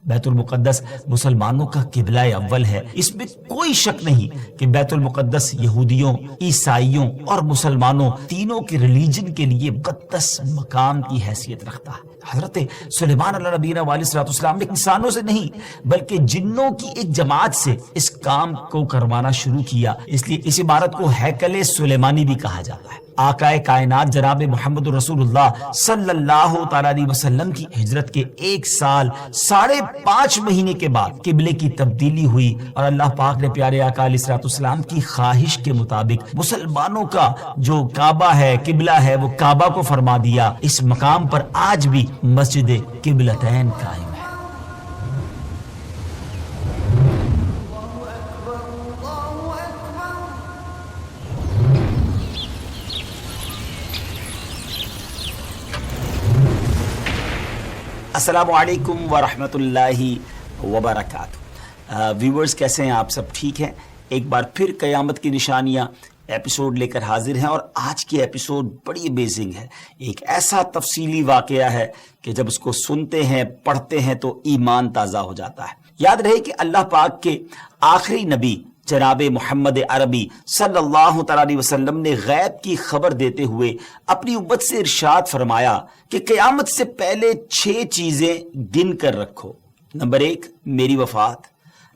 بیت المقدس مسلمانوں کا قبلہ اول ہے، اس میں کوئی شک نہیں کہ بیت المقدس یہودیوں، عیسائیوں اور مسلمانوں تینوں کے ریلیجن کے لیے مقدس مقام کی حیثیت رکھتا ہے۔ حضرت سلیمان علیہ نبینا علیہ السلام نے انسانوں سے نہیں بلکہ جنوں کی ایک جماعت سے اس کام کو کروانا شروع کیا، اس لیے اس عمارت کو ہیکل سلیمانی بھی کہا جاتا ہے۔ آقا کائنات جناب محمد رسول اللہ صلی اللہ تعالی علیہ وسلم کی ہجرت کے 1 سال 5.5 مہینے کے بعد قبلے کی تبدیلی ہوئی اور اللہ پاک نے پیارے آقا علیہ السلام کی خواہش کے مطابق مسلمانوں کا جو کعبہ ہے، قبلہ ہے، وہ کعبہ کو فرما دیا۔ اس مقام پر آج بھی مسجد قبلتین قائم ہے۔ السلام علیکم ورحمۃ اللہ وبرکاتہ۔ ویورز کیسے ہیں آپ؟ سب ٹھیک ہیں؟ ایک بار پھر قیامت کی نشانیاں ایپیسوڈ لے کر حاضر ہیں، اور آج کی ایپیسوڈ بڑی امیزنگ ہے۔ ایک ایسا تفصیلی واقعہ ہے کہ جب اس کو سنتے ہیں، پڑھتے ہیں تو ایمان تازہ ہو جاتا ہے۔ یاد رہے کہ اللہ پاک کے آخری نبی جناب محمد عربی صلی اللہ تعالی علیہ وسلم نے غیب کی خبر دیتے ہوئے اپنی امت سے ارشاد فرمایا کہ قیامت سے پہلے 6 چیزیں گن کر رکھو۔ نمبر 1 میری وفات،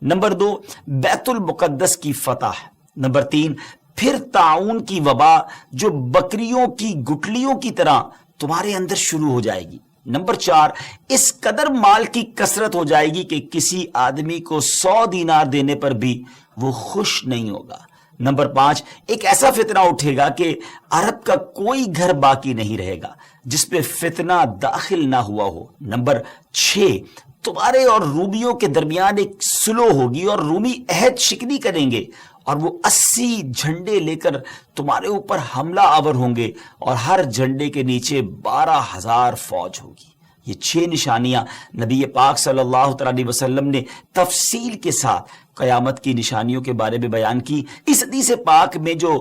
نمبر 2 بیت المقدس کی فتح، نمبر 3 پھر طاعون کی وبا جو بکریوں کی گٹلیوں کی طرح تمہارے اندر شروع ہو جائے گی، نمبر 4 اس قدر مال کی کثرت ہو جائے گی کہ کسی آدمی کو 100 دینار دینے پر بھی وہ خوش نہیں ہوگا، نمبر 5 ایک ایسا فتنہ اٹھے گا کہ عرب کا کوئی گھر باقی نہیں رہے گا جس پہ فتنہ داخل نہ ہوا ہو، نمبر 6 تمہارے اور رومیوں کے درمیان ایک سلو ہوگی اور رومی عہد شکنی کریں گے اور وہ 80 جھنڈے لے کر تمہارے اوپر حملہ آور ہوں گے اور ہر جھنڈے کے نیچے 12,000 فوج ہوگی۔ یہ 6 نشانیاں نبی پاک صلی اللہ علیہ وسلم نے تفصیل کے ساتھ قیامت کی نشانیوں کے بارے میں بیان کی۔ اس حدیث پاک میں جو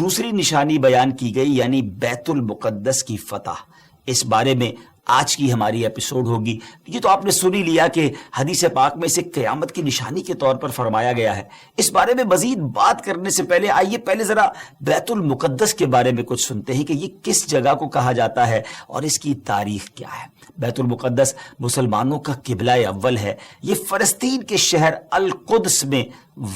دوسری نشانی بیان کی گئی یعنی بیت المقدس کی فتح، اس بارے میں آج کی ہماری ایپیسوڈ ہوگی۔ یہ تو آپ نے سن ہی لیا کہ حدیث پاک میں اسے قیامت کی نشانی کے طور پر فرمایا گیا ہے۔ اس بارے میں مزید بات کرنے سے پہلے آئیے پہلے ذرا بیت المقدس کے بارے میں کچھ سنتے ہیں کہ یہ کس جگہ کو کہا جاتا ہے اور اس کی تاریخ کیا ہے۔ بیت المقدس مسلمانوں کا قبلہ اول ہے۔ یہ فلسطین کے شہر القدس میں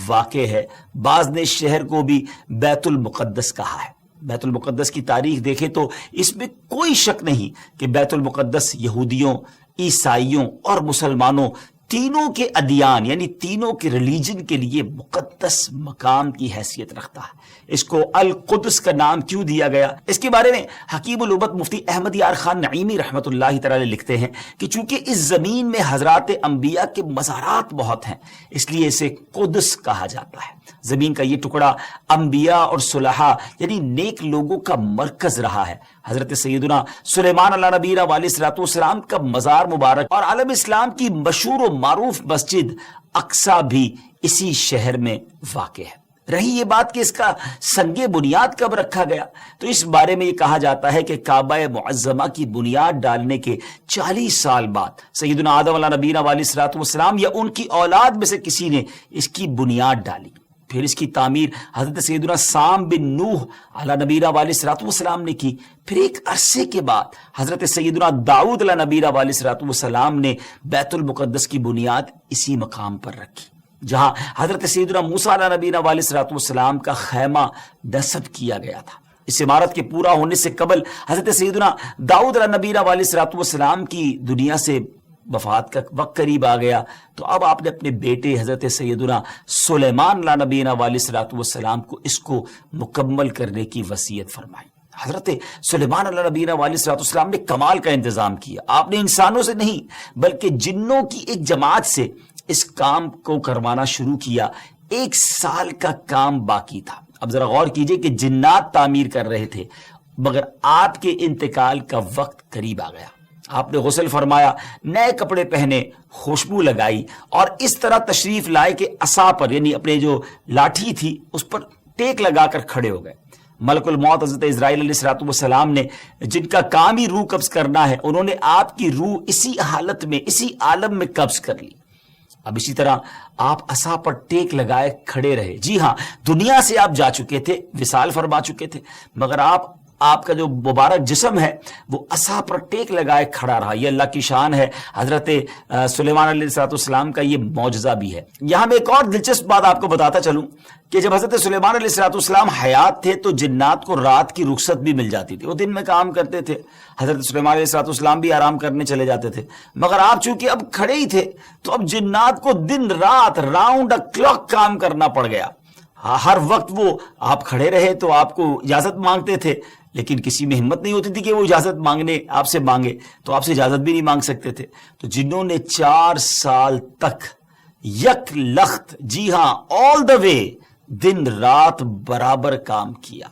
واقع ہے۔ بعض نے شہر کو بھی بیت المقدس کہا ہے۔ بیت المقدس کی تاریخ دیکھیں تو اس میں کوئی شک نہیں کہ بیت المقدس یہودیوں، عیسائیوں اور مسلمانوں تینوں کے ادیان یعنی تینوں کے ریلیجن کے لیے مقدس مقام کی حیثیت رکھتا ہے۔ اس کو القدس کا نام کیوں دیا گیا؟ اس کے بارے میں حکیم الامت مفتی احمد یار خان نعیمی رحمۃ اللہ تعالی لکھتے ہیں کہ چونکہ اس زمین میں حضرات انبیاء کے مزارات بہت ہیں اس لیے اسے قدس کہا جاتا ہے۔ زمین کا یہ ٹکڑا انبیاء اور صلحاء یعنی نیک لوگوں کا مرکز رہا ہے۔ حضرت سیدنا سلیمان علیہ نبینا علیہ السلام کا مزار مبارک اور عالم اسلام کی مشہور و معروف مسجد اقصی بھی اسی شہر میں واقع ہے۔ رہی یہ بات کہ اس کا سنگ بنیاد کب رکھا گیا تو اس بارے میں یہ کہا جاتا ہے کہ کعبہ معظمہ کی بنیاد ڈالنے کے 40 سال بعد سیدنا آدم علیہ نبینا علیہ السلام یا ان کی اولاد میں سے کسی نے اس کی بنیاد ڈالی۔ پھر اس کی تعمیر حضرت سیدنا سام بن نوح علیہ نبینا علیہ السلام نے کی۔ پھر ایک عرصے کے بعد حضرت سیدنا داؤد علیہ نبینا علیہ السلام نے بیت المقدس کی بنیاد اسی مقام پر رکھی جہاں حضرت سیدنا موسیٰ علیہ نبینا علیہ السلام کا خیمہ نصب کیا گیا تھا۔ اس عمارت کے پورا ہونے سے قبل حضرت سیدنا داؤد علیہ نبینا علیہ السلام کی دنیا سے وفات کا وقت قریب آ گیا تو اب آپ نے اپنے بیٹے حضرت سیدنا سلیمان علیہ نبینا علیہ السلام کو اس کو مکمل کرنے کی وصیت فرمائی۔ حضرت سلیمان علیہ نبینا علیہ السلام نے کمال کا انتظام کیا۔ آپ نے انسانوں سے نہیں بلکہ جنوں کی ایک جماعت سے اس کام کو کروانا شروع کیا۔ 1 سال کا کام باقی تھا۔ اب ذرا غور کیجئے کہ جنات تعمیر کر رہے تھے مگر آپ کے انتقال کا وقت قریب آ گیا۔ آپ نے غسل فرمایا، نئے کپڑے پہنے، خوشبو لگائی اور اس طرح تشریف لائے کہ عصا پر یعنی اپنے جو لاٹھی تھی اس پر ٹیک لگا کر کھڑے ہو گئے۔ ملک الموت حضرت اسرائیل علیہ السلام نے جن کا کام ہی روح قبض کرنا ہے انہوں نے آپ کی روح اسی حالت میں اسی عالم میں قبض کر لی۔ اب اسی طرح آپ عصا پر ٹیک لگائے کھڑے رہے. جی ہاں، دنیا سے آپ جا چکے تھے، وصال فرما چکے تھے، مگر آپ کا جو مبارک جسم ہے وہ عصا پر ٹیک لگائے کھڑا رہا. یہ اللہ کی شان ہے. حضرت سلیمان علیہ السلام کا یہ معجزہ بھی ہے. یہاں میں ایک اور دلچسپ بات آپ کو بتاتا چلوں کہ جب حضرت سلیمان علیہ السلام حیات تھے تو جنات کو رات کی رخصت بھی مل جاتی تھی، وہ دن میں کام کرتے تھے. حضرت سلیمان علیہ السلام بھی آرام کرنے چلے جاتے تھے، مگر آپ چونکہ اب کھڑے ہی تھے تو اب جنات کو دن رات راؤنڈ کلاک کام کرنا پڑ گیا. ہر وقت وہ آپ کھڑے رہے تو آپ کو اجازت مانگتے تھے، لیکن کسی میں ہمت نہیں ہوتی تھی کہ وہ اجازت مانگنے آپ سے مانگے، تو آپ سے اجازت بھی نہیں مانگ سکتے تھے. تو جنہوں نے 4 سال تک یک لخت، جی ہاں آل دا وے، دن رات برابر کام کیا.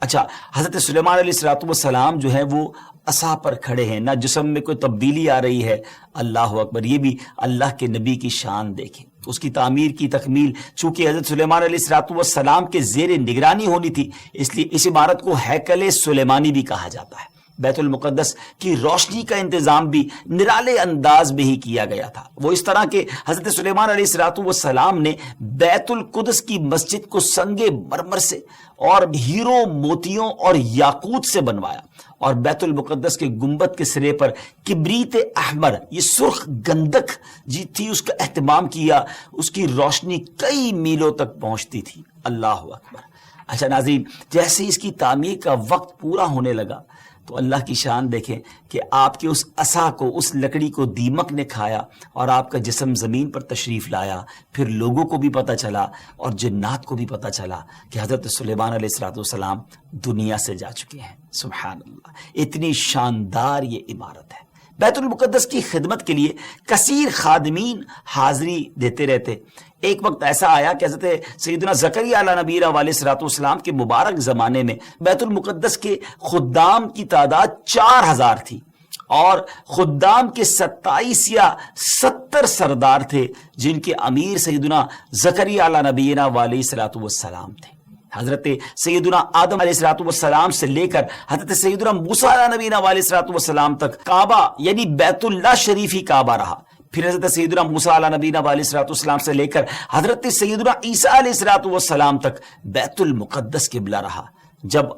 اچھا، حضرت سلیمان علیہ السلام جو ہے وہ عصا پر کھڑے ہیں، نہ جسم میں کوئی تبدیلی آ رہی ہے. اللہ اکبر. یہ بھی اللہ کے نبی کی شان دیکھیں. اس کی تعمیر کی تکمیل چونکہ حضرت سلیمان علیہ السلام کے زیر نگرانی ہونی تھی، اس لیے اس عمارت کو ہیکل سلیمانی بھی کہا جاتا ہے. بیت المقدس کی روشنی کا انتظام بھی نرالے انداز میں ہی کیا گیا تھا. وہ اس طرح کہ حضرت سلیمان علیہ السلام نے بیت القدس کی مسجد کو سنگ مرمر سے اور ہیرو موتیوں اور یاقوت سے بنوایا، اور بیت المقدس کے گنبد کے سرے پر کبریت احمر، یہ سرخ گندک جی تھی، اس کا اہتمام کیا. اس کی روشنی کئی میلوں تک پہنچتی تھی. اللہ اکبر. اچھا ناظرین، جیسے اس کی تعمیر کا وقت پورا ہونے لگا تو اللہ کی شان دیکھیں کہ آپ کے اس عصا کو، اس لکڑی کو دیمک نے کھایا اور آپ کا جسم زمین پر تشریف لایا. پھر لوگوں کو بھی پتہ چلا اور جنات کو بھی پتہ چلا کہ حضرت سلیمان علیہ السلام دنیا سے جا چکے ہیں. سبحان اللہ. اتنی شاندار یہ عمارت ہے. بیت المقدس کی خدمت کے لیے کثیر خادمین حاضری دیتے رہتے. ایک وقت ایسا آیا کہ حضرت سیدنا زکریا علیہ نبی علیہ السلام کے مبارک زمانے میں بیت المقدس کے خدام کی تعداد 4000 تھی، اور خدام کے 27 یا 70 سردار تھے جن کے امیر سیدنا زکریا علیہ نبی علیہ السلام تھے. حضرت سیدنا آدم علیہ السلام سے لے کر حضرت سیدنا موسیٰ علیہ نبی علیہ السلام تک کعبہ یعنی بیت اللہ شریف ہی کعبہ رہا. پھر حضرت سیدنا موسیٰ علیہ نبی علیہ السلام سے لے کر حضرت سیدنا عیسیٰ علیہ السلام تک بیت المقدس قبلہ رہا. جب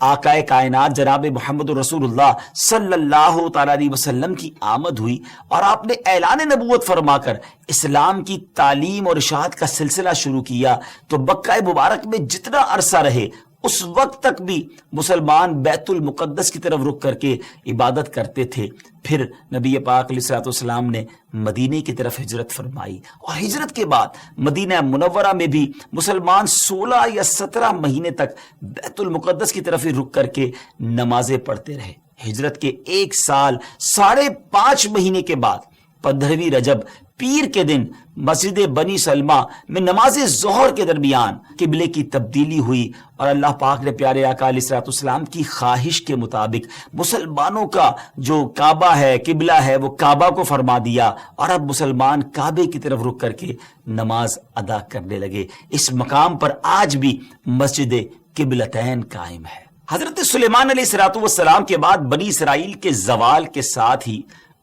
آقا کائنات جناب محمد رسول اللہ صلی اللہ تعالی علیہ وسلم کی آمد ہوئی اور آپ نے اعلان نبوت فرما کر اسلام کی تعلیم اور اشاعت کا سلسلہ شروع کیا، تو مکہ مبارک میں جتنا عرصہ رہے اس وقت تک بھی مسلمان بیت المقدس کی طرف رخ کر کے عبادت کرتے تھے. پھر نبی پاک علیہ السلام نے مدینے کی طرف ہجرت فرمائی، اور ہجرت کے بعد مدینہ منورہ میں بھی مسلمان 16 یا 17 مہینے تک بیت المقدس کی طرف ہی رخ کر کے نمازیں پڑھتے رہے. ہجرت کے 1 سال 5.5 مہینے کے بعد 15ویں رجب پیر کے دن مسجد بنی سلمہ میں نماز ظہر کے درمیان قبلے کی تبدیلی ہوئی، اور اللہ پاک نے پیارے آقا علیہ السلام کی خواہش کے مطابق مسلمانوں کا جو کعبہ ہے، قبلہ ہے، وہ کعبہ کو فرما دیا، اور اب مسلمان کعبے کی طرف رخ کر کے نماز ادا کرنے لگے. اس مقام پر آج بھی مسجد قبلتین قائم ہے. حضرت سلیمان علیہ السلام کے بعد بنی اسرائیل کے زوال کے ساتھ ہی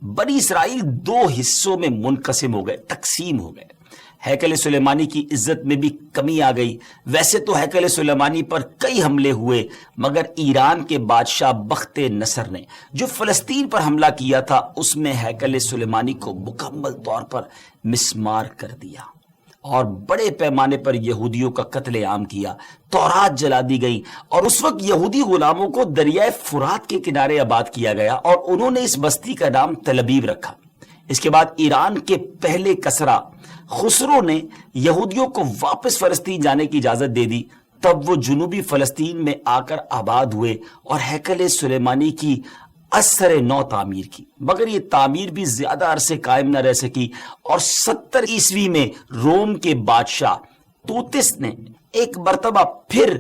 بنی اسرائیل 2 حصوں میں منقسم ہو گئے، تقسیم ہو گئے. ہیکل سلیمانی کی عزت میں بھی کمی آ گئی. ویسے تو ہیکل سلیمانی پر کئی حملے ہوئے، مگر ایران کے بادشاہ بخت نصر نے جو فلسطین پر حملہ کیا تھا اس میں ہیکل سلیمانی کو مکمل طور پر مسمار کر دیا اور بڑے پیمانے پر یہودیوں کا قتل عام کیا. تورات جلا دی گئی، اور اس وقت یہودی غلاموں کو دریائے فرات کے کنارے آباد کیا گیا، اور انہوں نے اس بستی کا نام تل ابیب رکھا. اس کے بعد ایران کے پہلے کسرا خسرو نے یہودیوں کو واپس فلسطین جانے کی اجازت دے دی. تب وہ جنوبی فلسطین میں آ کر آباد ہوئے اور ہیکل سلیمانی کی اثر نو تعمیر کی، مگر یہ تعمیر بھی زیادہ عرصے قائم نہ رہ سکی، اور 70 عیسوی میں روم کے بادشاہ توتس نے ایک مرتبہ پھر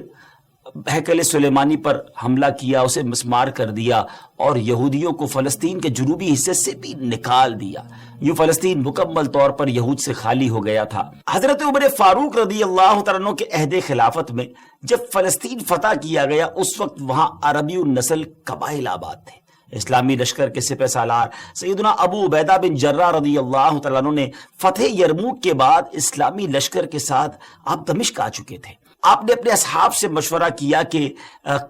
ہیکل سلیمانی پر حملہ کیا، اسے مسمار کر دیا اور یہودیوں کو فلسطین کے جنوبی حصے سے بھی نکال دیا. یوں فلسطین مکمل طور پر یہود سے خالی ہو گیا تھا. حضرت عمر فاروق رضی اللہ تعالیٰ عنہ کے عہد خلافت میں جب فلسطین فتح کیا گیا اس وقت وہاں عربی النسل قبائل آباد تھے. اسلامی لشکر کے سپہ سالار سیدنا ابو عبیدہ بن جرہ رضی اللہ تعالیٰ عنہ نے فتح یرموک کے بعد اسلامی لشکر کے ساتھ آپ دمشق آ چکے تھے۔ آپ نے اپنے اصحاب سے مشورہ کیا کہ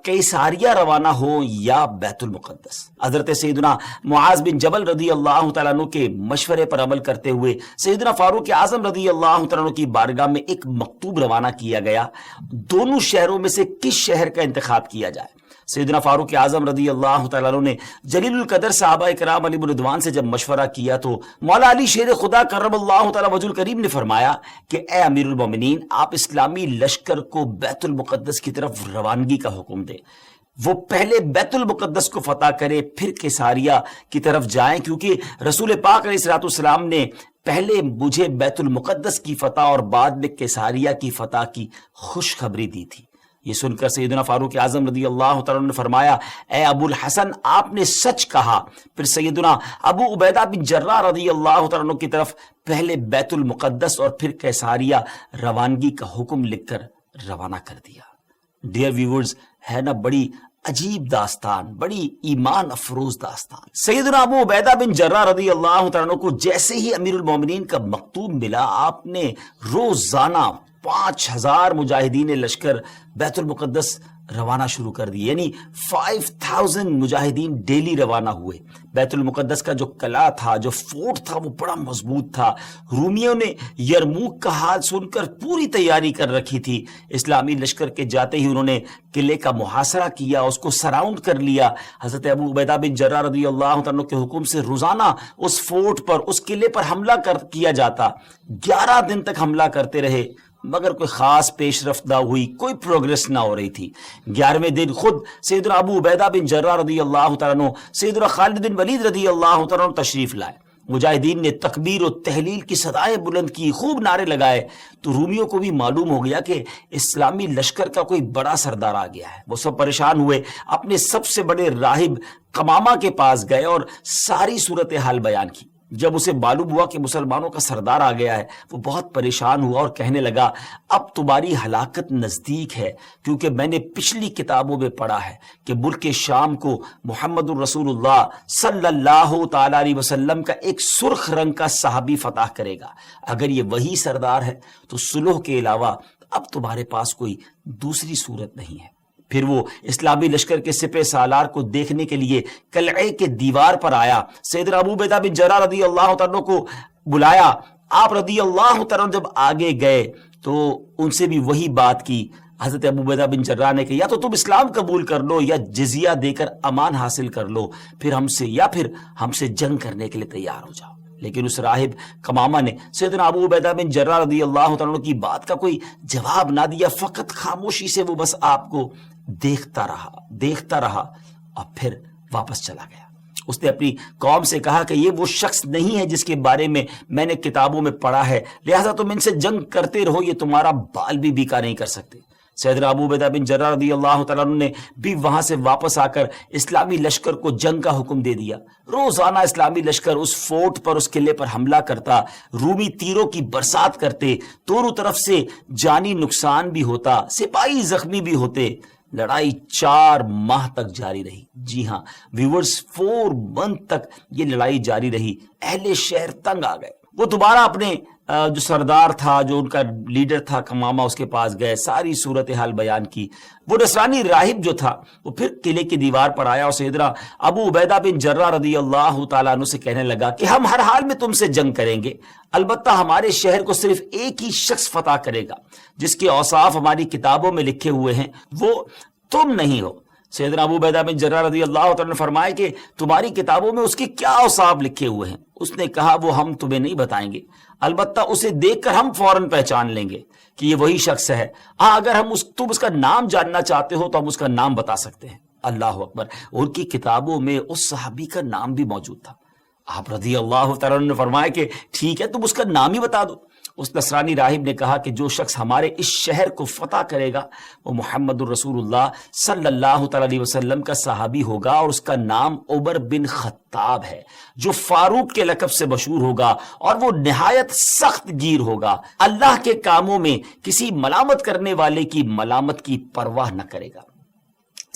قیصاریہ روانہ ہو یا بیت المقدس۔ حضرت سیدنا معاذ بن جبل رضی اللہ تعالیٰ عنہ کے مشورے پر عمل کرتے ہوئے سیدنا فاروق اعظم رضی اللہ تعالیٰ عنہ کی بارگاہ میں ایک مکتوب روانہ کیا گیا، دونوں شہروں میں سے کس شہر کا انتخاب کیا جائے۔ سیدنا فاروق اعظم رضی اللہ تعالیٰ عنہ نے جلیل القدر صحابہ کرام علیہ رضوان سے جب مشورہ کیا تو مولا علی شیر خدا کرم اللہ تعالیٰ وجہ الکریم نے فرمایا کہ اے امیر المومنین، آپ اسلامی لشکر کو بیت المقدس کی طرف روانگی کا حکم دیں۔ وہ پہلے بیت المقدس کو فتح کرے پھر قیصاریہ کی طرف جائیں، کیونکہ رسول پاک علیہ الصلوۃ والسلام نے پہلے مجھے بیت المقدس کی فتح اور بعد میں قیصاریہ کی فتح کی خوشخبری دی تھی۔ یہ سن کر سیدنا فاروق اعظم رضی اللہ تعالیٰ نے فرمایا، اے ابو الحسن، آپ نے سچ کہا۔ پھر سیدنا ابو عبیدہ بن جرہ رضی اللہ تعالیٰ کی طرف پہلے بیت المقدس اور پھر قیصاریہ روانگی کا حکم لکھ کر روانہ کر دیا۔ ڈیئر ویورز، ہے نا بڑی عجیب داستان، بڑی ایمان افروز داستان۔ سیدنا ابو عبیدہ بن جرہ رضی اللہ تعالیٰ کو جیسے ہی امیر المومنین کا مکتوب ملا، آپ نے روزانہ 5000 مجاہدین لشکر بیت المقدس روانہ شروع کر دی، یعنی 5000 مجاہدین ڈیلی روانہ ہوئے۔ بیت المقدس کا جو قلعہ تھا، جو فورٹ تھا، وہ بڑا مضبوط تھا۔ رومیوں نے یرموک کا حال سن کر پوری تیاری کر رکھی تھی۔ اسلامی لشکر کے جاتے ہی انہوں نے قلعے کا محاصرہ کیا، اس کو سراؤنڈ کر لیا۔ حضرت ابو عبیدہ بن جرہ رضی اللہ عنہ کے حکم سے روزانہ اس فورٹ پر، اس قلعے پر حملہ کیا جاتا۔ 11 دن تک حملہ کرتے رہے، مگر کوئی خاص پیش رفت نہ ہوئی، کوئی پروگریس نہ ہو رہی تھی۔ 11ویں دن خود سیدنا ابو عبیدہ بن جرہ رضی اللہ تعالیٰ عنہ سیدنا خالد بن ولید رضی اللہ تعالیٰ عنہ تشریف لائے۔ مجاہدین نے تکبیر و تحلیل کی صدائیں بلند کی، خوب نعرے لگائے، تو رومیوں کو بھی معلوم ہو گیا کہ اسلامی لشکر کا کوئی بڑا سردار آ گیا ہے۔ وہ سب پریشان ہوئے، اپنے سب سے بڑے راہب قمامہ کے پاس گئے اور ساری صورتحال بیان کی۔ جب اسے معلوم ہوا کہ مسلمانوں کا سردار آ گیا ہے، وہ بہت پریشان ہوا اور کہنے لگا، اب تمہاری ہلاکت نزدیک ہے، کیونکہ میں نے پچھلی کتابوں میں پڑھا ہے کہ ملک شام کو محمد الرسول اللہ صلی اللہ تعالی علیہ وسلم کا ایک سرخ رنگ کا صحابی فتح کرے گا۔ اگر یہ وہی سردار ہے تو صلح کے علاوہ اب تمہارے پاس کوئی دوسری صورت نہیں ہے۔ پھر وہ اسلامی لشکر کے سپہ سالار کو دیکھنے کے لیے قلعے کے دیوار پر آیا۔ سیدنا ابو عبیدہ بن جرہ رضی اللہ تعالیٰ کو بلایا۔ آپ رضی اللہ تعالیٰ جب آگے گئے تو ان سے بھی وہی بات کی۔ حضرت ابو عبیدہ بن جرہ نے کہا، یا تو تم اسلام قبول کر لو یا جزیہ دے کر امان حاصل کر لو، پھر ہم سے جنگ کرنے کے لیے تیار ہو جاؤ۔ لیکن اس راہب قمامہ نے سیدنا ابو عبیدہ بن جرہ رضی اللہ تعالیٰ کی بات کا کوئی جواب نہ دیا، فقط خاموشی سے وہ بس آپ کو دیکھتا رہا اور پھر واپس چلا گیا۔ اس نے اپنی قوم سے کہا کہ یہ وہ شخص نہیں ہے جس کے بارے میں نے کتابوں میں پڑھا ہے، لہٰذا تم ان سے جنگ کرتے رہو، یہ تمہارا بال بھی بیکا نہیں کر سکتے۔ سیدنا ابو عبیدہ بن جرہ رضی اللہ تعالیٰ نے بھی وہاں سے واپس آ کر اسلامی لشکر کو جنگ کا حکم دے دیا۔ روزانہ اسلامی لشکر اس فورٹ پر، اس قلعے پر حملہ کرتا، رومی تیروں کی برسات کرتے، دونوں طرف سے جانی نقصان بھی ہوتا، سپاہی زخمی بھی ہوتے۔ لڑائی 4 ماہ تک جاری رہی۔ جی ہاں ویورز، 4 منتھ تک یہ لڑائی جاری رہی۔ اہل شہر تنگ آ گئے۔ وہ دوبارہ اپنے جو سردار تھا، جو ان کا لیڈر تھا قمامہ، اس کے پاس گئے، ساری صورتحال بیان کی۔ وہ نصرانی راہب جو تھا وہ پھر قلعے کی دیوار پر آیا اور سیدنا ابو عبیدہ بن جرہ رضی اللہ تعالیٰ عنہ سے کہنے لگا کہ ہم ہر حال میں تم سے جنگ کریں گے، البتہ ہمارے شہر کو صرف ایک ہی شخص فتح کرے گا جس کے اوصاف ہماری کتابوں میں لکھے ہوئے ہیں، وہ تم نہیں ہو۔ سیدنا ابو عبیدہ بن جرہ رضی اللہ تعالیٰ نے فرمایا کہ تمہاری کتابوں میں اس کے کیا اوصاف لکھے ہوئے ہیں؟ اس نے کہا، وہ ہم تمہیں نہیں بتائیں گے، البتہ اسے دیکھ کر ہم فوراً پہچان لیں گے کہ یہ وہی شخص ہے۔ ہاں، اگر تم اس کا نام جاننا چاہتے ہو تو ہم اس کا نام بتا سکتے ہیں۔ اللہ اکبر! ان کی کتابوں میں اس صحابی کا نام بھی موجود تھا۔ آپ رضی اللہ تعالیٰ نے فرمایا کہ ٹھیک ہے، تم اس کا نام ہی بتا دو۔ اس نصرانی راہب نے کہا کہ جو شخص ہمارے اس شہر کو فتح کرے گا وہ محمد الرسول اللہ صلی اللہ تعالی علیہ وسلم کا صحابی ہوگا، اور اس کا نام عمر بن خطاب ہے، جو فاروق کے لقب سے مشہور ہوگا، اور وہ نہایت سخت گیر ہوگا، اللہ کے کاموں میں کسی ملامت کرنے والے کی ملامت کی پرواہ نہ کرے گا۔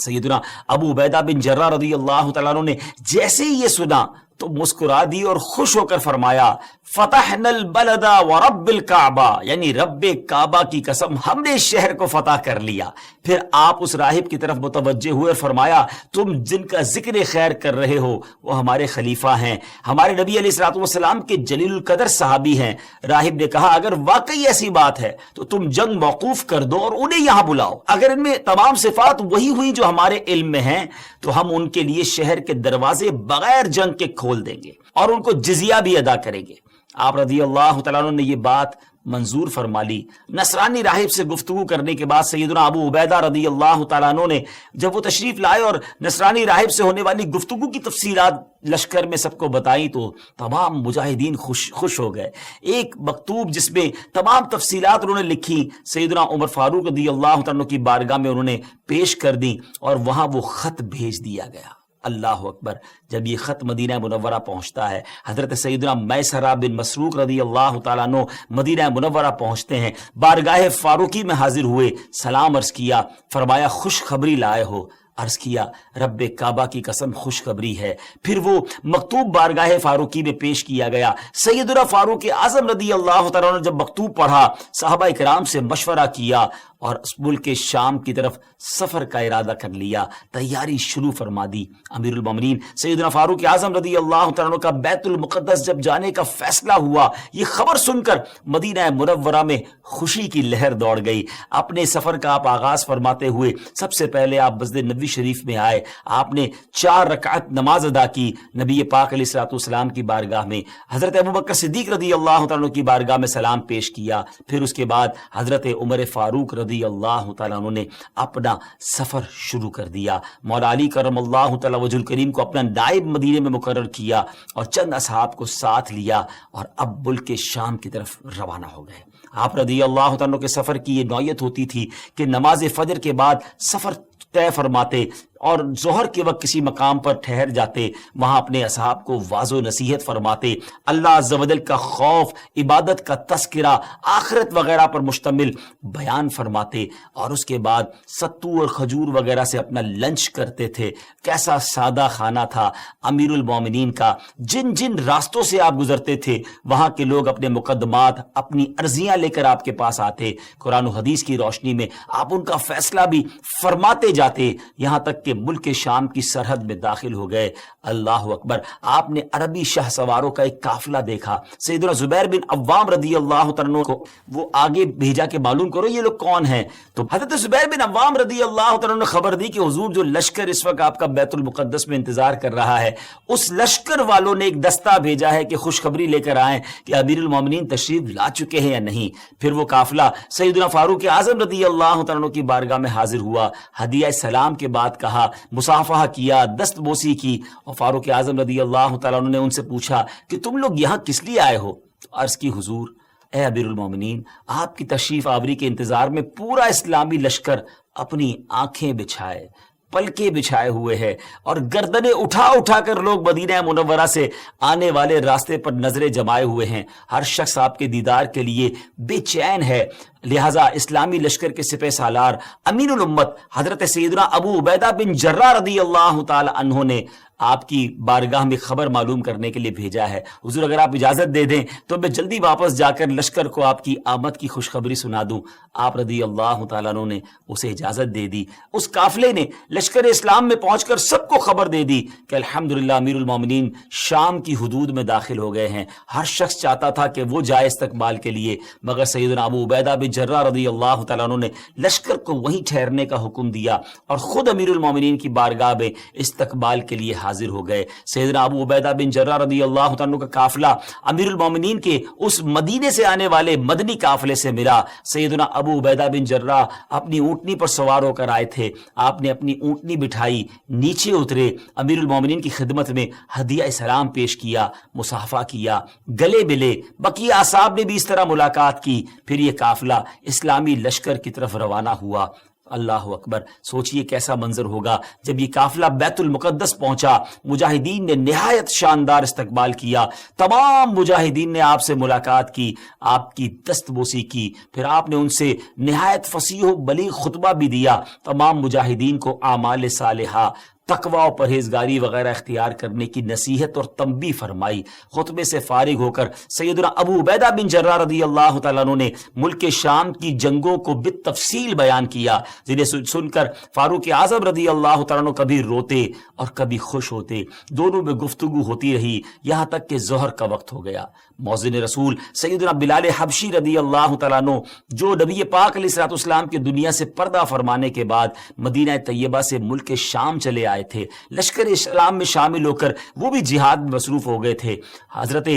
سیدنا ابو عبیدہ بن جرہ رضی اللہ تعالیٰ عنہ نے جیسے ہی یہ سنا تو مسکرا دی اور خوش ہو کر فرمایا فتحنا البلد ورب الکعبہ، یعنی رب کعبہ کی قسم ہم نے اس شہر کو فتح کر لیا۔ پھر آپ اس راہب کی طرف متوجہ ہوئے اور فرمایا تم جن کا ذکر خیر کر رہے ہو وہ ہمارے خلیفہ ہیں، ہمارے نبی علیہ الصلوۃ والسلام کے جلیل القدر صحابی ہیں۔ راہب نے کہا اگر واقعی ایسی بات ہے تو تم جنگ موقوف کر دو اور انہیں یہاں بلاؤ، اگر ان میں تمام صفات وہی ہوئی جو ہمارے علم میں ہیں تو ہم ان کے لیے شہر کے دروازے بغیر جنگ کے کھول دیں گے اور ان کو جزیہ بھی ادا کریں گے۔ آپ رضی اللہ تعالیٰ عنہ نے یہ بات منظور فرما لی۔ نصرانی راہب سے گفتگو کرنے کے بعد سیدنا ابو عبیدہ رضی اللہ تعالیٰ عنہ نے جب وہ تشریف لائے اور نصرانی راہب سے ہونے والی گفتگو کی تفصیلات لشکر میں سب کو بتائی تو تمام مجاہدین خوش ہو گئے۔ ایک مکتوب جس میں تمام تفصیلات انہوں نے لکھی سیدنا عمر فاروق رضی اللہ تعالیٰ عنہ کی بارگاہ میں انہوں نے پیش کر دی اور وہاں وہ خط بھیج دیا گیا۔ اللہ اکبر، جب یہ خط مدینہ منورہ پہنچتا ہے، حضرت سیدنا میسرہ بن مسروق رضی اللہ تعالیٰ عنہ مدینہ منورہ پہنچتے ہیں، بارگاہ فاروقی میں حاضر ہوئے، سلام عرض کیا، فرمایا خوشخبری لائے ہو؟ عرض کیا رب کعبہ کی قسم خوشخبری ہے۔ پھر وہ مکتوب بارگاہ فاروقی میں پیش کیا گیا۔ سیدنا فاروق اعظم رضی اللہ تعالیٰ نے جب مکتوب پڑھا، صحابہ کرام سے مشورہ کیا اور اس ملک شام کی طرف سفر کا ارادہ کر لیا، تیاری شروع فرما دی۔ امیر المومنین سیدنا فاروق اعظم رضی اللہ تعالیٰ کا بیت المقدس جب جانے کا فیصلہ ہوا، یہ خبر سن کر مدینہ منورہ میں خوشی کی لہر دوڑ گئی۔ اپنے سفر کا آپ آغاز فرماتے ہوئے سب سے پہلے آپ مسجد نبوی شریف میں آئے، آپ نے 4 رکعت نماز ادا کی نبی پاک علیہ الصلوۃ والسلام کی بارگاہ میں، حضرت ابوبکر صدیق رضی اللہ تعالیٰ کی بارگاہ میں سلام پیش کیا، پھر اس کے بعد حضرت عمر فاروق رضی اللہ تعالیٰ عنہ نے اپنا سفر شروع کر دیا۔ مولا علی کرم اللہ تعالیٰ وجہ الکریم کو اپنا نائب مدینے میں مقرر کیا اور چند اصحاب کو ساتھ لیا اور اب ملک شام کی طرف روانہ ہو گئے۔ آپ رضی اللہ تعالیٰ کے سفر کی یہ نوعیت ہوتی تھی کہ نماز فجر کے بعد سفر طے فرماتے اور ظہر کے وقت کسی مقام پر ٹھہر جاتے، وہاں اپنے اصحاب کو واعظ و نصیحت فرماتے، اللہ عز و جل کا خوف، عبادت کا تذکرہ، آخرت وغیرہ پر مشتمل بیان فرماتے اور اس کے بعد ستو اور کھجور وغیرہ سے اپنا لنچ کرتے تھے۔ کیسا سادہ کھانا تھا امیر المومنین کا۔ جن جن راستوں سے آپ گزرتے تھے وہاں کے لوگ اپنے مقدمات، اپنی عرضیاں لے کر آپ کے پاس آتے، قرآن و حدیث کی روشنی میں آپ ان کا فیصلہ بھی فرماتے جاتے، یہاں تک کہ ملک شام کی سرحد میں داخل ہو گئے۔ اللہ اکبر، آپ نے عربی شاہ سواروں کا ایک قافلہ دیکھا۔ سیدنا زبیر بن عوام رضی اللہ عنہ کو وہ آگے بھیجا کہ معلوم کرو یہ لوگ کون ہیں، تو حضرت زبیر بن عوام رضی اللہ عنہ نے خبر دی کہ حضور جو لشکر اس وقت آپ کا بیت المقدس میں انتظار کر رہا ہے، اس لشکر والوں نے ایک دستہ بھیجا ہے کہ خوشخبری لے کر آئیں کہ امیر المومنین تشریف لا چکے ہیں یا نہیں۔ پھر وہ قافلہ سیدنا فاروق اعظم رضی اللہ عنہ کی بارگاہ میں حاضر ہوا، ہدیہ سلام کے بعد کہا، مصافحہ کیا، دست بوسی کی، اور فاروق اعظم رضی اللہ تعالیٰ عنہ نے ان سے پوچھا کہ تم لوگ یہاں کس لیے آئے ہو؟ عرض کی حضور اے امیر المومنین، آپ کی تشریف آوری کے انتظار میں پورا اسلامی لشکر اپنی آنکھیں بچھائے، پلکیں بچھائے ہوئے ہے اور گردنیں اٹھا اٹھا کر لوگ مدینہ منورہ سے آنے والے راستے پر نظریں جمائے ہوئے ہیں۔ ہر شخص آپ کے دیدار کے لیے بے چین ہے، لہٰذا اسلامی لشکر کے سپہ سالار امین الامت حضرت سیدنا ابو عبیدہ بن جرہ رضی اللہ تعالی عنہ نے آپ کی بارگاہ میں خبر معلوم کرنے کے لیے بھیجا ہے۔ حضور اگر آپ اجازت دے دیں تو میں جلدی واپس جا کر لشکر کو آپ کی آمد کی خوشخبری سنا دوں۔ آپ رضی اللہ تعالیٰ عنہ نے اسے اجازت دے دی۔ اس قافلے نے لشکر اسلام میں پہنچ کر سب کو خبر دے دی کہ الحمدللہ امیر المومنین شام کی حدود میں داخل ہو گئے ہیں۔ ہر شخص چاہتا تھا کہ وہ جائے استقبال کے لیے، مگر سیدنا ابو عبیدہ بن جرہ رضی اللہ تعالیٰ عنہ نے لشکر کو وہیں ٹھہرنے کا حکم دیا اور خود امیر المومنین کی بارگاہ میں استقبال کے لیے حاضر ہو گئے۔ سیدنا ابو عبیدہ بن جرہ رضی اللہ عنہ کا قافلہ امیر المومنین کے اس مدینے سے آنے والے مدنی قافلے سے ملا۔ سیدنا ابو عبیدہ بن جرہ اپنی اونٹنی پر سوار ہو کر آئے تھے۔ آپ نے اپنی اونٹنی بٹھائی، نیچے اترے، امیر المومنین کی خدمت میں ہدیہ سلام پیش کیا، مصافحہ کیا، گلے ملے، بقیہ اصحاب نے بھی اس طرح ملاقات کی۔ پھر یہ قافلہ اسلامی لشکر کی طرف روانہ ہوا۔ اللہ اکبر، سوچئے کیسا منظر ہوگا جب یہ قافلہ بیت المقدس پہنچا۔ مجاہدین نے نہایت شاندار استقبال کیا، تمام مجاہدین نے آپ سے ملاقات کی، آپ کی دست بوسی کی، پھر آپ نے ان سے نہایت فصیح و بلیغ خطبہ بھی دیا، تمام مجاہدین کو اعمال صالحہ، تقوی و پرہیزگاری وغیرہ اختیار کرنے کی نصیحت اور تنبیہ فرمائی۔ خطبے سے فارغ ہو کر سیدنا ابو عبیدہ بن جراح رضی اللہ تعالیٰ عنہ نے ملک شام کی جنگوں کو بالتفصیل بیان کیا، جنہیں سن کر فاروق اعظم رضی اللہ تعالیٰ عنہ کبھی روتے اور کبھی خوش ہوتے، دونوں میں گفتگو ہوتی رہی یہاں تک کہ ظہر کا وقت ہو گیا۔ مؤذن رسول سیدنا بلال حبشی رضی اللہ تعالیٰ عنہ، جو نبی پاک علیہ الصلوۃ والسلام کی دنیا سے پردہ فرمانے کے بعد مدینہ طیبہ سے ملک شام چلے آئے تھے، لشکر اسلام میں شامل ہو کر وہ بھی جہاد میں مصروف ہو گئے تھے۔ حضرت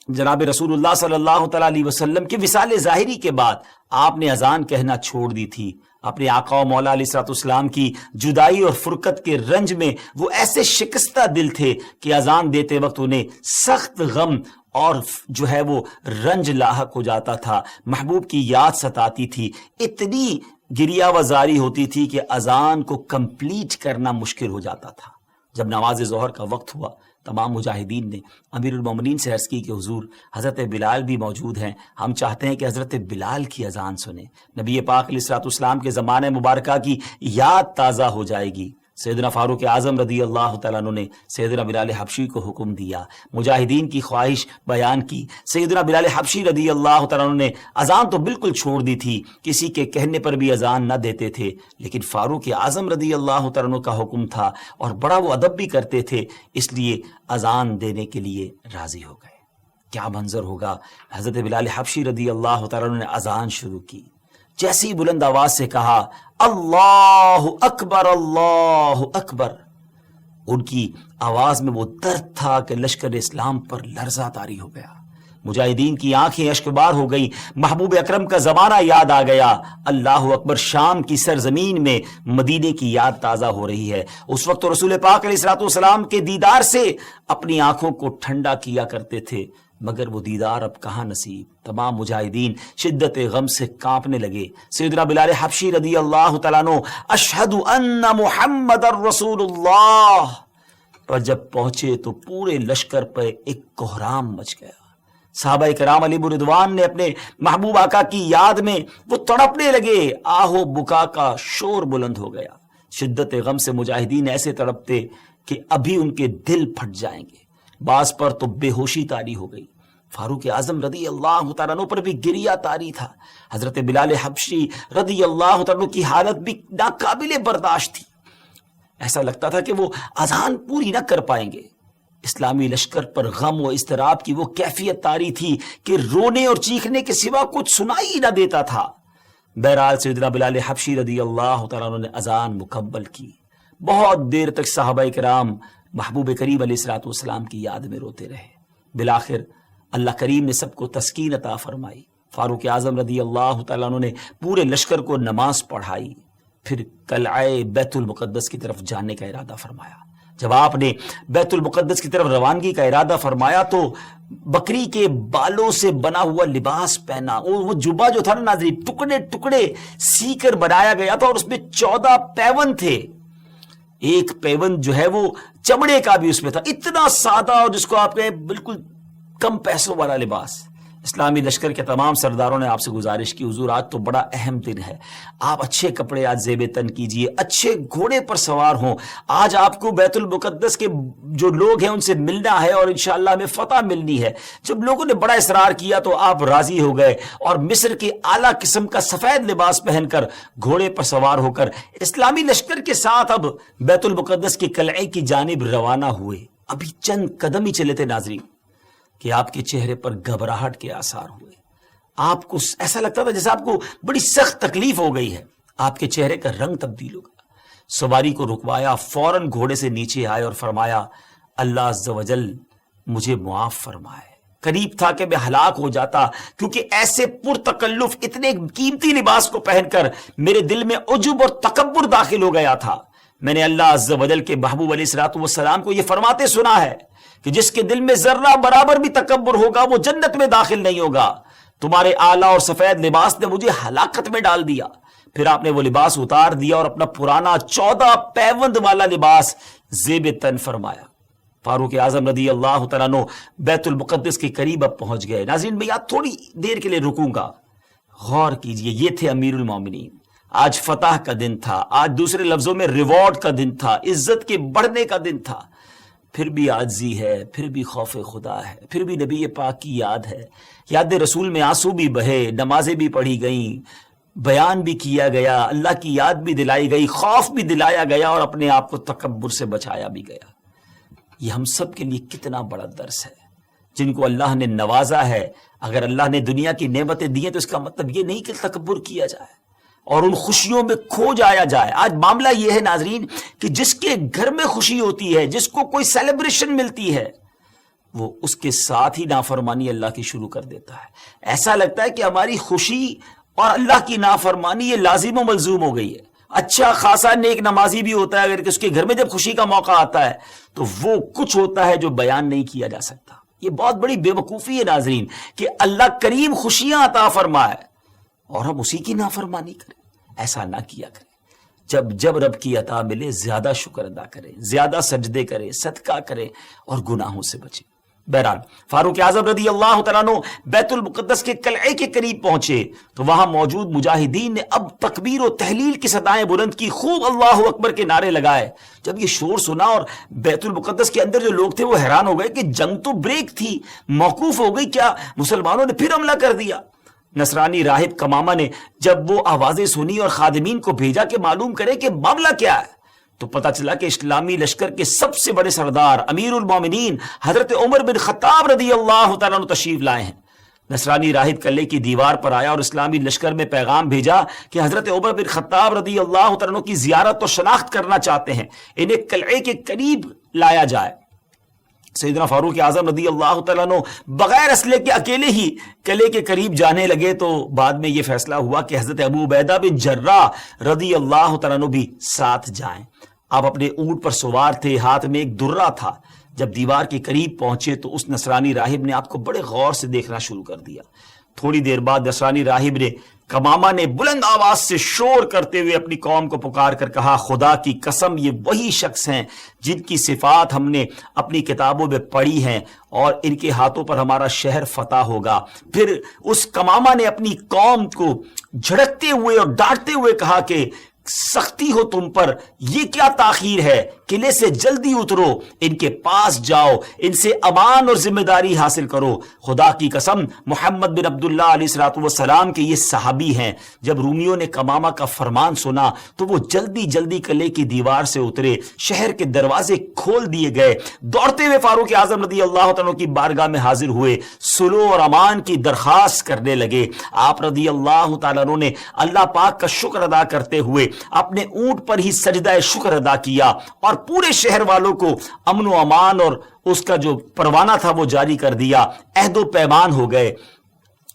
جناب رسول اللہ صلی اللہ تعالیٰ علیہ وسلم کے وصال ظاہری کے بعد آپ نے اذان کہنا چھوڑ دی تھی۔ اپنے آقا و مولا علیہ الصلوۃ والسلام کی جدائی اور فرقت کے رنج میں وہ ایسے شکستہ دل تھے کہ اذان دیتے وقت انہیں سخت غم اور جو ہے وہ رنج لاحق ہو جاتا تھا، محبوب کی یاد ستاتی تھی، اتنی گریہ وزاری ہوتی تھی کہ اذان کو کمپلیٹ کرنا مشکل ہو جاتا تھا۔ جب نماز ظہر کا وقت ہوا، تمام مجاہدین نے امیر المومنین سے عرض کی کہ حضور حضرت بلال بھی موجود ہیں، ہم چاہتے ہیں کہ حضرت بلال کی اذان سنیں، نبی پاک علیہ الصلوۃ والسلام کے زمانے مبارکہ کی یاد تازہ ہو جائے گی۔ سیدنا فاروق اعظم رضی اللہ تعالیٰ عنہ نے سیدنا بلال حبشی کو حکم دیا، مجاہدین کی خواہش بیان کی۔ سیدنا بلال حبشی رضی اللہ تعالیٰ عنہ نے اذان تو بالکل چھوڑ دی تھی، کسی کے کہنے پر بھی اذان نہ دیتے تھے، لیکن فاروق اعظم رضی اللہ تعالیٰ عنہ کا حکم تھا اور بڑا وہ ادب بھی کرتے تھے، اس لیے اذان دینے کے لیے راضی ہو گئے۔ کیا منظر ہوگا! حضرت بلال حبشی رضی اللہ تعالیٰ عنہ نے اذان شروع کی، جیسی بلند آواز سے کہا اللہ اکبر اللہ اکبر، ان کی آواز میں وہ درد تھا کہ لشکر اسلام پر لرزہ طاری ہو گیا، مجاہدین کی آنکھیں اشکبار ہو گئی، محبوب اکرم کا زمانہ یاد آ گیا۔ اللہ اکبر، شام کی سرزمین میں مدینے کی یاد تازہ ہو رہی ہے۔ اس وقت تو رسول پاک علیہ الصلوۃ والسلام کے دیدار سے اپنی آنکھوں کو ٹھنڈا کیا کرتے تھے، مگر وہ دیدار اب کہاں نصیب۔ تمام مجاہدین شدت غم سے کانپنے لگے۔ سیدنا بلال حبشی رضی اللہ تعالیٰ عنہ اشہد ان محمد الرسول اللہ پر جب پہنچے تو پورے لشکر پر ایک کوہرام مچ گیا۔ صحابہ کرام علیہ رضوان نے اپنے محبوب آقا کی یاد میں وہ تڑپنے لگے، آہو بکا کا شور بلند ہو گیا۔ شدت غم سے مجاہدین ایسے تڑپتے کہ ابھی ان کے دل پھٹ جائیں گے، بعض پر تو بے ہوشی طاری ہو گئی۔ فاروق اعظم رضی اللہ تعالیٰ عنہ پر بھی گریہ طاری تھا۔ حضرت بلال حبشی رضی اللہ تعالیٰ عنہ کی حالت بھی ناقابل برداشت تھی، ایسا لگتا تھا کہ وہ اذان پوری نہ کر پائیں گے۔ اسلامی لشکر پر غم و اضطراب کی وہ کیفیت طاری تھی کہ رونے اور چیخنے کے سوا کچھ سنائی نہ دیتا تھا۔ بہرحال سیدنا بلال حبشی رضی اللہ تعالیٰ عنہ نے اذان مکمل کی۔ بہت دیر تک صحابہ کرام محبوب کریم علیہ الصلوۃ والسلام کی یاد میں روتے رہے۔ بالآخر اللہ کریم نے سب کو تسکین عطا فرمائی۔ فاروق اعظم رضی اللہ تعالیٰ عنہ نے پورے لشکر کو نماز پڑھائی، پھر قلعہ بیت المقدس کی طرف جانے کا ارادہ فرمایا۔ جب آپ نے بیت المقدس کی طرف روانگی کا ارادہ فرمایا تو بکری کے بالوں سے بنا ہوا لباس پہنا، وہ جبہ جو تھا نا ناظرین، ٹکڑے ٹکڑے سی کر بنایا گیا تھا اور اس میں 14 پیون تھے۔ ایک پیون جو ہے وہ چمڑے کا بھی اس میں تھا، اتنا سادہ اور جس کو آپ کہیں بالکل کم پیسوں والا لباس۔ اسلامی لشکر کے تمام سرداروں نے آپ سے گزارش کی، حضور آج تو بڑا اہم دن ہے، آپ اچھے کپڑے آج زیب تن کیجئے، اچھے گھوڑے پر سوار ہوں، آج آپ کو بیت المقدس کے جو لوگ ہیں ان سے ملنا ہے اور انشاءاللہ ہمیں فتح ملنی ہے۔ جب لوگوں نے بڑا اصرار کیا تو آپ راضی ہو گئے اور مصر کے اعلیٰ قسم کا سفید لباس پہن کر گھوڑے پر سوار ہو کر اسلامی لشکر کے ساتھ اب بیت المقدس کے قلعے کی جانب روانہ ہوئے۔ ابھی چند قدم ہی چلے تھے ناظرین کہ آپ کے چہرے پر گھبراہٹ کے آثار ہوئے۔ آپ کو ایسا لگتا تھا جیسے آپ کو بڑی سخت تکلیف ہو گئی ہے، آپ کے چہرے کا رنگ تبدیل ہو گیا۔ سواری کو رکوایا، فوراً گھوڑے سے نیچے آئے اور فرمایا اللہ عز و جل مجھے معاف فرمائے۔ قریب تھا کہ میں ہلاک ہو جاتا، کیونکہ ایسے پرتکلف اتنے قیمتی لباس کو پہن کر میرے دل میں عجب اور تکبر داخل ہو گیا تھا۔ میں نے اللہ عز و جل کے محبوب علیہ الصلوۃ والسلام کو یہ فرماتے سنا ہے کہ جس کے دل میں ذرہ برابر بھی تکبر ہوگا وہ جنت میں داخل نہیں ہوگا۔ تمہارے اعلیٰ اور سفید لباس نے مجھے ہلاکت میں ڈال دیا، پھر آپ نے وہ لباس اتار دیا اور اپنا پرانا 14 پیوند والا لباس زیب تن فرمایا. فاروق اعظم رضی اللہ تعالیٰ عنہ بیت المقدس کے قریب اب پہنچ گئے. ناظرین میں یاد تھوڑی دیر کے لیے رکوں گا, غور کیجئے, یہ تھے امیر المومنین. آج فتح کا دن تھا, آج دوسرے لفظوں میں ریوارڈ کا دن تھا, عزت کے بڑھنے کا دن تھا. پھر بھی عاجزی ہے, پھر بھی خوف خدا ہے, پھر بھی نبی پاک کی یاد ہے. یاد رسول میں آنسو بھی بہے, نمازیں بھی پڑھی گئیں, بیان بھی کیا گیا, اللہ کی یاد بھی دلائی گئی, خوف بھی دلایا گیا اور اپنے آپ کو تکبر سے بچایا بھی گیا. یہ ہم سب کے لیے کتنا بڑا درس ہے. جن کو اللہ نے نوازا ہے, اگر اللہ نے دنیا کی نعمتیں دی ہیں تو اس کا مطلب یہ نہیں کہ تکبر کیا جائے اور ان خوشیوں میں کھو جایا جائے. آج معاملہ یہ ہے ناظرین کہ جس کے گھر میں خوشی ہوتی ہے, جس کو کوئی سیلیبریشن ملتی ہے, وہ اس کے ساتھ ہی نافرمانی اللہ کی شروع کر دیتا ہے. ایسا لگتا ہے کہ ہماری خوشی اور اللہ کی نافرمانی یہ لازم و ملزوم ہو گئی ہے. اچھا خاصا نیک نمازی بھی ہوتا ہے, اگر اس کے گھر میں جب خوشی کا موقع آتا ہے تو وہ کچھ ہوتا ہے جو بیان نہیں کیا جا سکتا. یہ بہت بڑی بے وقوفی ہے ناظرین کہ اللہ کریم خوشیاں عطا فرمائے اور ہم اسی کی نافرمانی کریں. ایسا نہ کیا کریں. جب رب کی عطا ملے زیادہ شکر ادا کریں, زیادہ سجدے کریں, صدقہ کریں اور گناہوں سے بچیں. بہرحال فاروق اعظم رضی اللہ تعالیٰ عنہ بیت المقدس کے قلعے کے قریب پہنچے تو وہاں موجود مجاہدین نے اب تکبیر و تحلیل کی صدائیں بلند کی, خوب اللہ اکبر کے نعرے لگائے. جب یہ شور سنا اور بیت المقدس کے اندر جو لوگ تھے وہ حیران ہو گئے کہ جنگ تو بریک تھی, موقوف ہو گئی, کیا مسلمانوں نے پھر حملہ کر دیا؟ نصرانی راہب کمامہ نے جب وہ آوازیں سنی اور خادمین کو بھیجا کہ معلوم کرے کہ معاملہ کیا ہے, تو پتہ چلا کہ اسلامی لشکر کے سب سے بڑے سردار امیر المومنین حضرت عمر بن خطاب رضی اللہ تعالیٰ عنہ تشریف لائے ہیں. نصرانی راہب قلعے کی دیوار پر آیا اور اسلامی لشکر میں پیغام بھیجا کہ حضرت عمر بن خطاب رضی اللہ تعالیٰ عنہ کی زیارت اور شناخت کرنا چاہتے ہیں, انہیں قلعے کے قریب لایا جائے. سیدنا فاروق اعظم رضی اللہ تعالیٰ عنہ بغیر اسلحے کے اکیلے ہی قلعے کے قریب جانے لگے تو بعد میں یہ فیصلہ ہوا کہ حضرت ابو عبیدہ بن جراح رضی اللہ تعالیٰ عنہ بھی ساتھ جائیں. آپ اپنے اونٹ پر سوار تھے, ہاتھ میں ایک درہ تھا. جب دیوار کے قریب پہنچے تو اس نصرانی راہب نے آپ کو بڑے غور سے دیکھنا شروع کر دیا. تھوڑی دیر بعد نصرانی راہب نے کمامہ نے بلند آواز سے شور کرتے ہوئے اپنی قوم کو پکار کر کہا, خدا کی قسم یہ وہی شخص ہیں جن کی صفات ہم نے اپنی کتابوں میں پڑھی ہیں اور ان کے ہاتھوں پر ہمارا شہر فتح ہوگا. پھر اس کمامہ نے اپنی قوم کو جھڑکتے ہوئے اور ڈانٹتے ہوئے کہا کہ سختی ہو تم پر, یہ کیا تاخیر ہے, قلعے سے جلدی اترو, ان کے پاس جاؤ, ان سے امان اور ذمہ داری حاصل کرو. خدا کی قسم محمد بن عبداللہ علیہ الصلوۃ والسلام کے یہ صحابی ہیں. جب رومیوں نے کمامہ کا فرمان سنا تو وہ جلدی جلدی قلعے کی دیوار سے اترے, شہر کے دروازے کھول دیے گئے. دوڑتے ہوئے فاروق اعظم رضی اللہ تعالیٰ کی بارگاہ میں حاضر ہوئے, صلح اور امان کی درخواست کرنے لگے. آپ رضی اللہ تعالیٰ نے اللہ پاک کا شکر ادا کرتے ہوئے اپنے اونٹ پر ہی سجدہ شکر ادا کیا اور پورے شہر والوں کو امن و امان اور اس کا جو پروانہ تھا وہ جاری کر دیا. عہد و پیمان ہو گئے.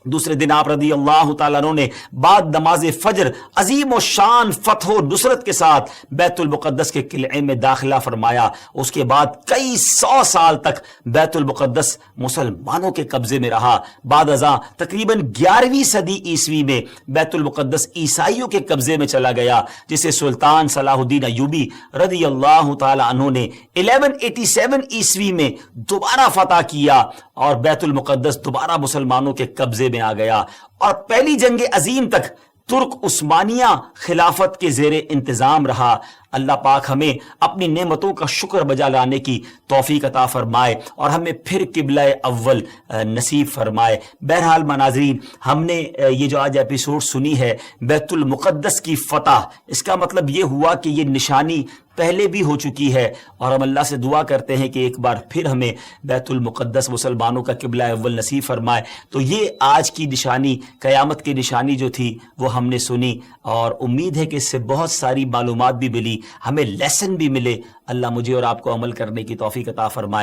دوسرے دن آپ رضی اللہ تعالیٰ عنہ نے بعد نماز فجر عظیم و شان فتح و نصرت کے ساتھ بیت المقدس کے قلعے میں داخلہ فرمایا. اس کے بعد کئی 100 سال تک بیت المقدس مسلمانوں کے قبضے میں رہا. بعد ازاں تقریباً 11ویں صدی عیسوی میں بیت المقدس عیسائیوں کے قبضے میں چلا گیا, جسے سلطان صلاح الدین ایوبی رضی اللہ تعالیٰ عنہ نے 1187 عیسوی میں دوبارہ فتح کیا اور بیت المقدس دوبارہ مسلمانوں کے قبضے میں آ گیا. اور پہلی جنگ عظیم تک ترک عثمانیہ خلافت کے زیر انتظام رہا. اللہ پاک ہمیں اپنی نعمتوں کا شکر بجا لانے کی توفیق عطا فرمائے اور ہمیں پھر قبلہ اول نصیب فرمائے. بہرحال ناظرین, ہم نے یہ جو آج ایپیسوڈ سنی ہے بیت المقدس کی فتح, اس کا مطلب یہ ہوا کہ یہ نشانی پہلے بھی ہو چکی ہے اور ہم اللہ سے دعا کرتے ہیں کہ ایک بار پھر ہمیں بیت المقدس مسلمانوں کا قبلہ اول نصیب فرمائے. تو یہ آج کی نشانی, قیامت کی نشانی جو تھی وہ ہم نے سنی اور امید ہے کہ اس سے بہت ساری معلومات بھی ملی, ہمیں لیسن بھی ملے. اللہ مجھے اور آپ کو عمل کرنے کی توفیق عطا فرمائے.